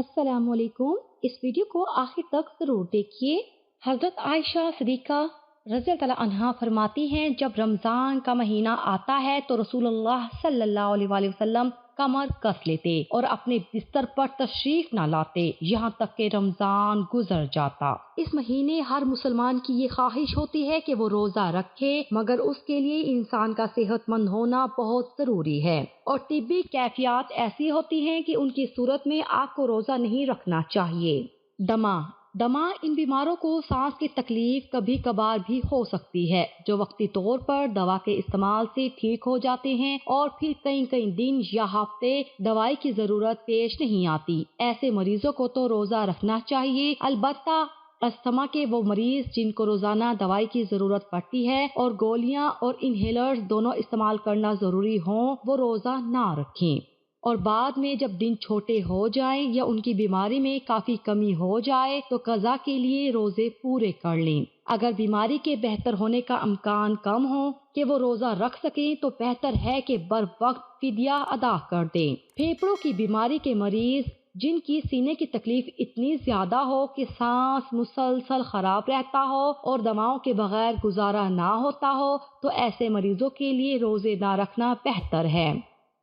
अस्सलाम वालेकुम। इस वीडियो को आखिर तक जरूर देखिए। हजरत आयशा सिद्दीक़ा रज़ी अल्लाह अन्हा फरमाती हैं, जब रमज़ान का महीना आता है तो रसूलुल्लाह सल्लल्लाहु अलैहि वसल्लम कमर कस लेते और अपने बिस्तर पर तशरीफ ना लाते यहाँ तक कि रमज़ान गुजर जाता। इस महीने हर मुसलमान की ये ख्वाहिश होती है कि वो रोज़ा रखे, मगर उसके लिए इंसान का सेहतमंद होना बहुत ज़रूरी है और तिब्बी कैफियत ऐसी होती हैं कि उनकी सूरत में आपको रोज़ा नहीं रखना चाहिए। दमा दमा इन बीमारों को सांस की तकलीफ कभी कभार भी हो सकती है, जो वक्ती तौर पर दवा के इस्तेमाल से ठीक हो जाते हैं और फिर कई कई दिन या हफ्ते दवाई की जरूरत पेश नहीं आती। ऐसे मरीजों को तो रोजा रखना चाहिए। अलबत्ता अस्थमा के वो मरीज जिनको रोजाना दवाई की जरूरत पड़ती है और गोलियां और इनहेलर्स दोनों इस्तेमाल करना जरूरी हो, वो रोजा ना रखें। और बाद में जब दिन छोटे हो जाएं या उनकी बीमारी में काफी कमी हो जाए तो कज़ा के लिए रोजे पूरे कर लें। अगर बीमारी के बेहतर होने का इम्कान कम हो कि वो रोजा रख सकें तो बेहतर है कि बर वक्त फिदिया अदा कर दें। फेफड़ों की बीमारी के मरीज जिनकी सीने की तकलीफ इतनी ज्यादा हो कि सांस मुसलसल खराब रहता हो और दवाओं के बगैर गुजारा ना होता हो, तो ऐसे मरीजों के लिए रोजे ना रखना बेहतर है।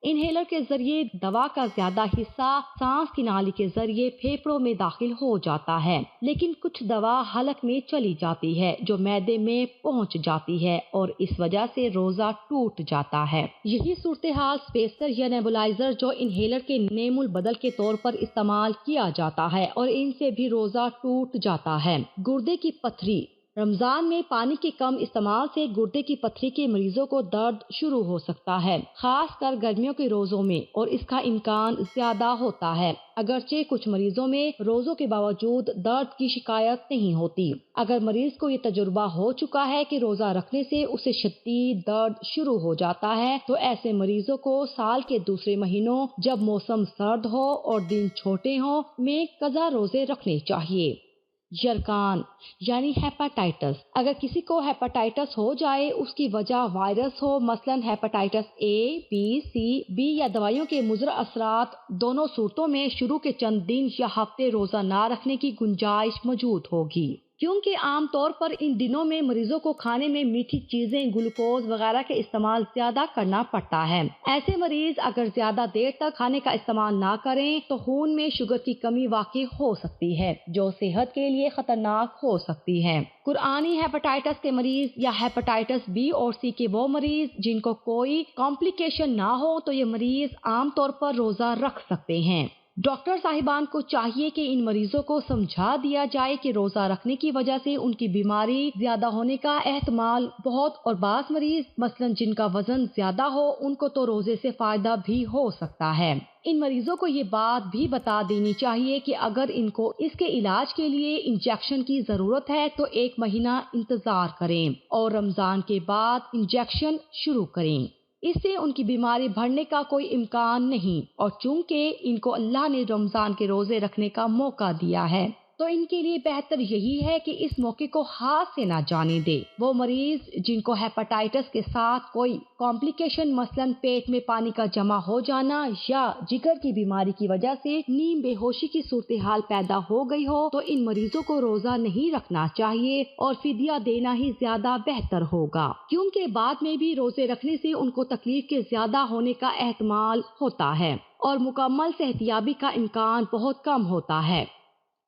इनहेलर के जरिए दवा का ज्यादा हिस्सा सांस की नाली के जरिए फेफड़ों में दाखिल हो जाता है, लेकिन कुछ दवा हलक में चली जाती है जो मैदे में पहुंच जाती है और इस वजह से रोजा टूट जाता है। यही सूरत हाल स्पेसर या नेबुलाइजर जो इनहेलर के नेमुल बदल के तौर पर इस्तेमाल किया जाता है और इनसे भी रोजा टूट जाता है। गुर्दे की पथरी रमजान में पानी के कम इस्तेमाल से गुर्दे की पथरी के मरीजों को दर्द शुरू हो सकता है, खासकर गर्मियों के रोजों में, और इसका इम्कान ज्यादा होता है। अगरचे कुछ मरीजों में रोजों के बावजूद दर्द की शिकायत नहीं होती। अगर मरीज को ये तजुर्बा हो चुका है कि रोजा रखने से उसे शदीद दर्द शुरू हो जाता है, तो ऐसे मरीजों को साल के दूसरे महीनों जब मौसम सर्द हो और दिन छोटे हो में कज़ा रोजे रखने चाहिए। यरकान यानी हेपेटाइटिस अगर किसी को हेपेटाइटिस हो जाए, उसकी वजह वायरस हो, मसलन hepatitis A, B, C, B या दवाइयों के मुज़र असरात, दोनों सूरतों में शुरू के चंद दिन या हफ्ते रोजा ना रखने की गुंजाइश मौजूद होगी, क्योंकि आम तौर पर इन दिनों में मरीजों को खाने में मीठी चीजें, ग्लूकोज वगैरह के इस्तेमाल ज्यादा करना पड़ता है। ऐसे मरीज अगर ज्यादा देर तक खाने का इस्तेमाल ना करें तो खून में शुगर की कमी वाकई हो सकती है, जो सेहत के लिए खतरनाक हो सकती है। कुरआनी हेपेटाइटिस के मरीज या हेपेटाइटिस बी और सी के वो मरीज जिनको कोई कॉम्प्लिकेशन ना हो, तो ये मरीज आम तौर पर रोजा रख सकते हैं। डॉक्टर साहिबान को चाहिए कि इन मरीजों को समझा दिया जाए कि रोजा रखने की वजह से उनकी बीमारी ज्यादा होने का एहतमाल बहुत, और बास मरीज मसलन जिनका वजन ज्यादा हो, उनको तो रोजे से फायदा भी हो सकता है। इन मरीजों को ये बात भी बता देनी चाहिए कि अगर इनको इसके इलाज के लिए इंजेक्शन की जरूरत है तो 1 महीना इंतजार करें और रमजान के बाद इंजेक्शन शुरू करें। इससे उनकी बीमारी बढ़ने का कोई इम्कान नहीं, और चूंकि इनको अल्लाह ने रमजान के रोजे रखने का मौका दिया है तो इनके लिए बेहतर यही है कि इस मौके को हाथ से ना जाने दे। वो मरीज जिनको हेपेटाइटिस के साथ कोई कॉम्प्लिकेशन, मसलन पेट में पानी का जमा हो जाना या जिगर की बीमारी की वजह से नींद बेहोशी की सूरत हाल पैदा हो गई हो, तो इन मरीजों को रोजा नहीं रखना चाहिए और फिदिया देना ही ज्यादा बेहतर होगा, क्योंकि बाद में भी रोजे रखने से उनको तकलीफ के ज्यादा होने का एहतमाल होता है और मुकम्मल सेहतियाबी का इम्कान बहुत कम होता है।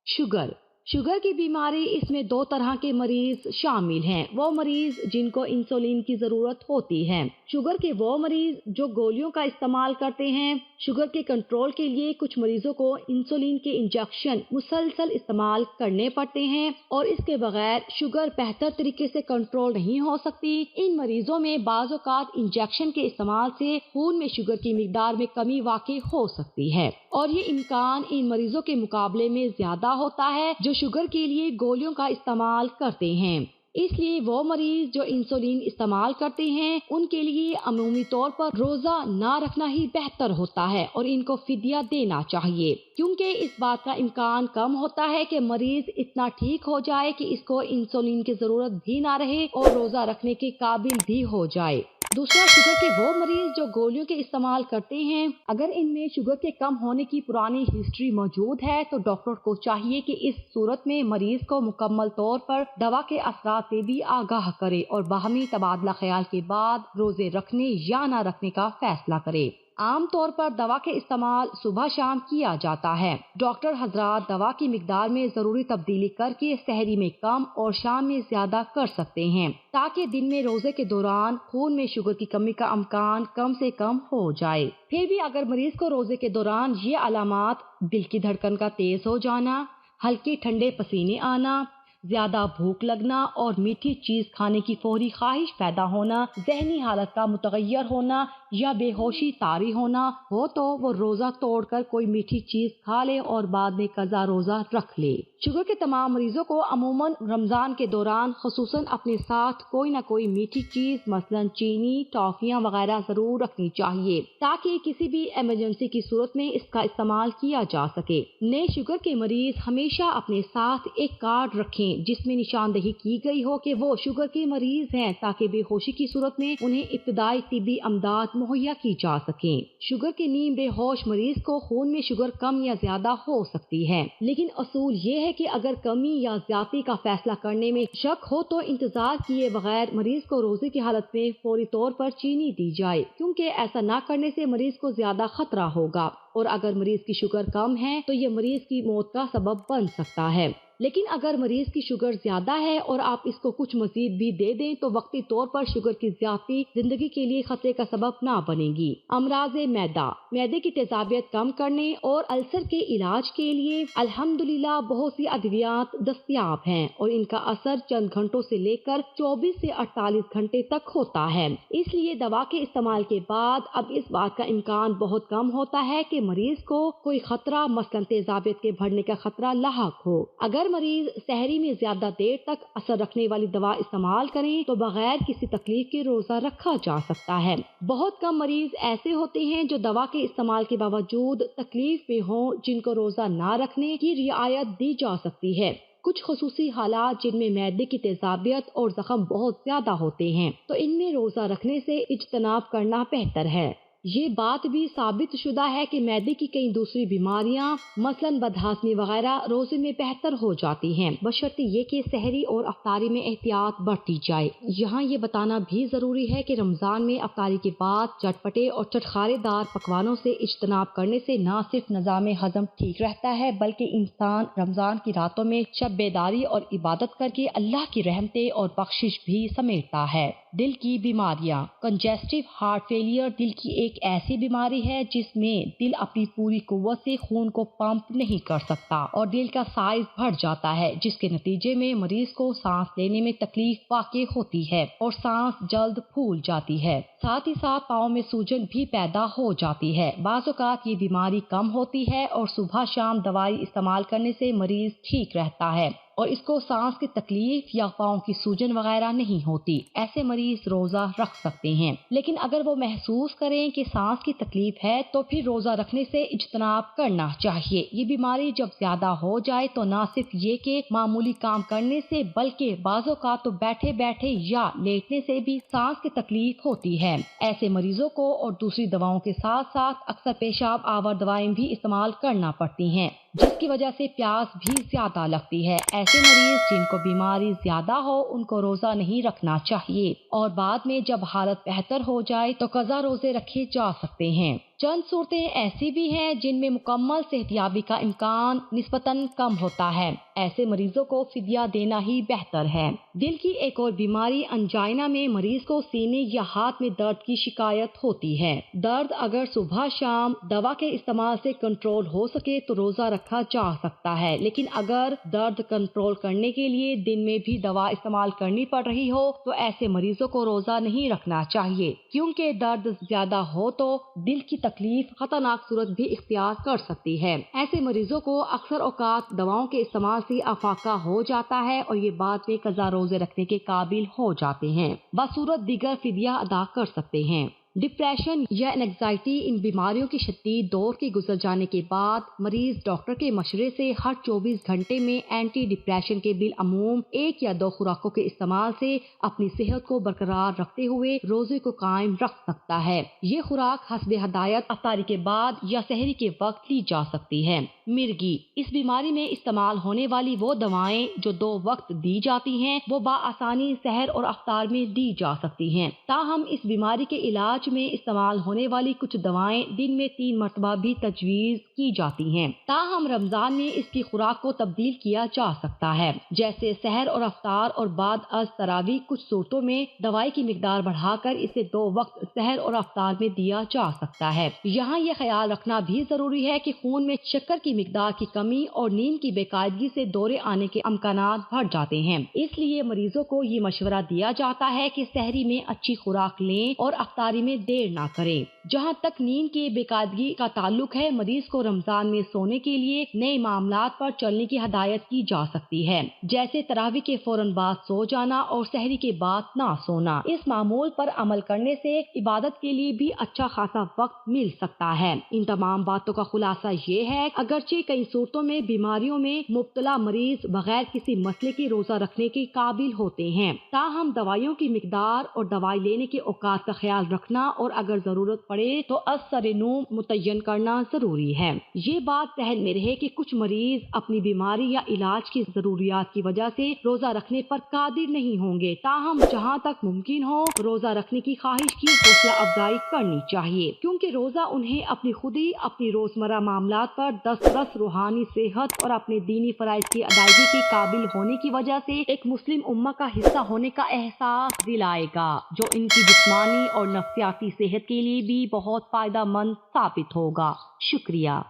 शुगर की बीमारी, इसमें 2 तरह के मरीज शामिल हैं। वो मरीज जिनको इंसुलिन की जरूरत होती है। शुगर के वो मरीज जो गोलियों का इस्तेमाल करते हैं। शुगर के कंट्रोल के लिए कुछ मरीजों को इंसुलिन के इंजेक्शन मुसलसल इस्तेमाल करने पड़ते हैं और इसके बगैर शुगर बेहतर तरीके से कंट्रोल नहीं हो सकती। इन मरीजों में बाज़ औक़ात इंजेक्शन के इस्तेमाल से खून में शुगर की मिकदार में कमी वाकई हो सकती है और ये इम्कान इन मरीजों के मुकाबले में ज्यादा होता है जो शुगर के लिए गोलियों का इस्तेमाल करते हैं। اس لیے وہ مریض جو انسولین استعمال کرتے ہیں ان کے لیے عمومی طور پر روزہ نہ رکھنا ہی بہتر ہوتا ہے اور ان کو فدیہ دینا چاہیے، کیونکہ اس بات کا امکان کم ہوتا ہے کہ مریض اتنا ٹھیک ہو جائے کہ اس کو انسولین کی ضرورت بھی نہ رہے اور روزہ رکھنے کے قابل بھی ہو جائے۔ دوسرا، شوگر کے وہ مریض جو گولیوں کے استعمال کرتے ہیں، اگر ان میں شوگر کے کم ہونے کی پرانی ہسٹری موجود ہے تو ڈاکٹر کو چاہیے کہ اس صورت میں مریض کو مکمل طور پر دوا کے اثرات سے بھی آگاہ کرے اور باہمی تبادلہ خیال کے بعد روزے رکھنے یا نہ رکھنے کا فیصلہ کرے۔ عام طور پر دوا کے استعمال صبح شام کیا جاتا ہے۔ ڈاکٹر حضرات دوا کی مقدار میں ضروری تبدیلی کر کے سحری میں کم اور شام میں زیادہ کر سکتے ہیں تاکہ دن میں روزے کے دوران خون میں شوگر کی کمی کا امکان کم سے کم ہو جائے۔ پھر بھی اگر مریض کو روزے کے دوران یہ علامات دل کی دھڑکن کا تیز ہو جانا، ہلکے ٹھنڈے پسینے آنا، زیادہ بھوک لگنا اور میٹھی چیز کھانے کی فوری خواہش پیدا ہونا، ذہنی حالت کا متغیر ہونا یا بے ہوشی طاری ہونا ہو تو وہ روزہ توڑ کر کوئی میٹھی چیز کھا لے اور بعد میں قضا روزہ رکھ لے۔ شوگر کے تمام مریضوں کو عموماً رمضان کے دوران خصوصاً اپنے ساتھ کوئی نہ کوئی میٹھی چیز مثلاً چینی، ٹافیاں وغیرہ ضرور رکھنی چاہیے تاکہ کسی بھی ایمرجنسی کی صورت میں اس کا استعمال کیا جا سکے۔ نئے شوگر کے مریض ہمیشہ اپنے ساتھ ایک کارڈ رکھیں جس میں نشاندہی کی گئی ہو کہ وہ شوگر کے مریض ہیں تاکہ بے ہوشی کی صورت میں انہیں ابتدائی طبی امداد مہیا کی جا سکیں۔ شوگر کے نیم بے ہوش مریض کو خون میں شوگر کم یا زیادہ ہو سکتی ہے، لیکن اصول یہ ہے کہ اگر کمی یا زیادتی کا فیصلہ کرنے میں شک ہو تو انتظار کیے بغیر مریض کو روزے کی حالت میں فوری طور پر چینی دی جائے، کیونکہ ایسا نہ کرنے سے مریض کو زیادہ خطرہ ہوگا اور اگر مریض کی شوگر کم ہے تو یہ مریض کی موت کا سبب بن سکتا ہے۔ لیکن اگر مریض کی شوگر زیادہ ہے اور آپ اس کو کچھ مزید بھی دے دیں تو وقتی طور پر شوگر کی زیادتی زندگی کے لیے خطرے کا سبب نہ بنے گی۔ امراض معدہ، معدے کی تیزابیت کم کرنے اور السر کے علاج کے لیے الحمدللہ بہت سی ادویات دستیاب ہیں اور ان کا اثر چند گھنٹوں سے لے کر 24 سے 48 گھنٹے تک ہوتا ہے۔ اس لیے دوا کے استعمال کے بعد اب اس بات کا امکان بہت کم ہوتا ہے کہ مریض کو کوئی خطرہ مثلاً تیزابیت کے بڑھنے کا خطرہ لاحق ہو۔ اگر مریض سحری میں زیادہ دیر تک اثر رکھنے والی دوا استعمال کریں تو بغیر کسی تکلیف کے روزہ رکھا جا سکتا ہے۔ بہت کم مریض ایسے ہوتے ہیں جو دوا کے استعمال کے باوجود تکلیف میں ہوں جن کو روزہ نہ رکھنے کی رعایت دی جا سکتی ہے۔ کچھ خصوصی حالات جن میں معدے کی تیزابیت اور زخم بہت زیادہ ہوتے ہیں تو ان میں روزہ رکھنے سے اجتناب کرنا بہتر ہے۔ یہ بات بھی ثابت شدہ ہے کہ معدے کی کئی دوسری بیماریاں مثلاً بدہضمی وغیرہ روزے میں بہتر ہو جاتی ہیں بشرطے یہ کہ سحری اور افطاری میں احتیاط برتی جائے۔ یہاں یہ بتانا بھی ضروری ہے کہ رمضان میں افطاری کے بعد چٹپٹے اور چٹخارے دار پکوانوں سے اجتناب کرنے سے نہ صرف نظام ہضم ٹھیک رہتا ہے بلکہ انسان رمضان کی راتوں میں شب بیداری اور عبادت کر کے اللہ کی رحمتیں اور بخشش بھی سمیٹتا ہے۔ دل کی بیماریاں، کنجسٹیو ہارٹ فیلئر دل کی ایک ایسی بیماری ہے جس میں دل اپنی پوری قوت سے خون کو پمپ نہیں کر سکتا اور دل کا سائز بڑھ جاتا ہے جس کے نتیجے میں مریض کو سانس لینے میں تکلیف واقع ہوتی ہے اور سانس جلد پھول جاتی ہے۔ ساتھ ہی ساتھ پاؤں میں سوجن بھی پیدا ہو جاتی ہے۔ بعض اوقات یہ بیماری کم ہوتی ہے اور صبح شام دوائی استعمال کرنے سے مریض ٹھیک رہتا ہے اور اس کو سانس کی تکلیف یا پاؤں کی سوجن وغیرہ نہیں ہوتی۔ ایسے مریض روزہ رکھ سکتے ہیں، لیکن اگر وہ محسوس کریں کہ سانس کی تکلیف ہے تو پھر روزہ رکھنے سے اجتناب کرنا چاہیے۔ یہ بیماری جب زیادہ ہو جائے تو نہ صرف یہ کہ معمولی کام کرنے سے بلکہ بعض اوقات تو بیٹھے بیٹھے یا لیٹنے سے بھی سانس کی تکلیف ہوتی ہے۔ ایسے مریضوں کو اور دوسری دواؤں کے ساتھ ساتھ اکثر پیشاب آور دوائیں بھی استعمال کرنا پڑتی ہیں جس کی وجہ سے پیاس بھی زیادہ لگتی ہے۔ ایسے مریض جن کو بیماری زیادہ ہو ان کو روزہ نہیں رکھنا چاہیے اور بعد میں جب حالت بہتر ہو جائے تو قضا روزے رکھے جا سکتے ہیں۔ چند صورتیں ایسی بھی ہیں جن میں مکمل صحتیابی کا امکان نسبتاً کم ہوتا ہے۔ ایسے مریضوں کو فدیہ دینا ہی بہتر ہے۔ دل کی ایک اور بیماری انجائنا میں مریض کو سینے یا ہاتھ میں درد کی شکایت ہوتی ہے۔ درد اگر صبح شام دوا کے استعمال سے کنٹرول ہو سکے تو روزہ رکھا جا سکتا ہے، لیکن اگر درد کنٹرول کرنے کے لیے دن میں بھی دوا استعمال کرنی پڑ رہی ہو تو ایسے مریضوں کو روزہ نہیں رکھنا چاہیے، کیونکہ درد زیادہ ہو تو دل کی تکلیف خطرناک صورت بھی اختیار کر سکتی ہے۔ ایسے مریضوں کو اکثر اوقات دواؤں کے استعمال से अफाका हो जाता है और ये बाद में कज़ा रोजे रखने के काबिल हो जाते हैं। बसूरत दीगर फिदिया अदा कर सकते हैं। डिप्रेशन या एंग्जाइटी इन बीमारियों की शदीद दौर के गुजर जाने के बाद मरीज डॉक्टर के मशवरे से हर 24 घंटे में एंटी डिप्रेशन के बिलअमूम 1 या 2 खुराकों के इस्तेमाल से अपनी सेहत को बरकरार रखते हुए रोजे को कायम रख सकता है। ये खुराक हस्ब हदायत अफ्तारी के बाद या सहरी के वक्त ली जा सकती है। मिर्गी, इस बीमारी में इस्तेमाल होने वाली वो दवाएं जो 2 वक्त दी जाती हैं वो बाआसानी सहर और अफ्तार में दी जा सकती हैं। ताहम इस बीमारी के इलाज में इस्तेमाल होने वाली कुछ दवाएं दिन में 3 मरतबा भी तजवीज की जाती हैं। ताहम रमजान में इसकी खुराक को तब्दील किया जा सकता है, जैसे सहर और अफ्तार और बाद अज तरावी। कुछ सूरतों में दवाई की मिकदार बढ़ाकर इसे 2 वक्त सहर और अफ्तार में दिया जा सकता है। यहाँ यह ख्याल रखना भी जरूरी है कि खून में शक्कर की मिकदार की कमी और नींद की बेकायदगी से दौरे आने के अमकानात बढ़ जाते हैं। इसलिए मरीजों को ये मशवरा दिया जाता है कि सहरी में अच्छी खुराक लें और अफ्तारी में देर ना करें। जहाँ तक नींद की बेकायदगी का ताल्लुक है, मरीज को रमजान में सोने के लिए नए मामलात पर चलने की हदायत की जा सकती है, जैसे तरावी के फौरन बाद सो जाना और सहरी के बाद ना सोना। इस मामूल पर अमल करने से इबादत के लिए भी अच्छा खासा वक्त मिल सकता है। इन तमाम बातों का खुलासा ये है, अगरचे कई सूरतों में बीमारियों में मुब्तला मरीज बगैर किसी मसले के रोजा रखने के काबिल होते हैं, ताहम दवाइयों की मिकदार और दवाई लेने के औकात का ख्याल रखना और अगर जरूरत पड़े तो असर-ए-नू मुतय्यन करना जरूरी है। ये बात जहन में रहे कि कुछ मरीज अपनी बीमारी या इलाज की जरूरियात की वजह से रोजा रखने पर कादिर नहीं होंगे, ताहम जहाँ तक मुमकिन हो रोजा रखने की ख्वाहिश की हौसला अफजाई करनी चाहिए, क्योंकि रोजा उन्हें अपनी खुदी अपनी रोजमर्रा मामलात पर दस्तरस, रूहानी सेहत और अपने दीनी फराइज की अदायगी के काबिल होने की वजह से एक मुस्लिम उम्मा का हिस्सा होने का एहसास दिलाएगा, जो इनकी जिस्मानी और नफ्सियाती सेहत के लिए भी बहुत फायदेमंद साबित होगा। शुक्रिया।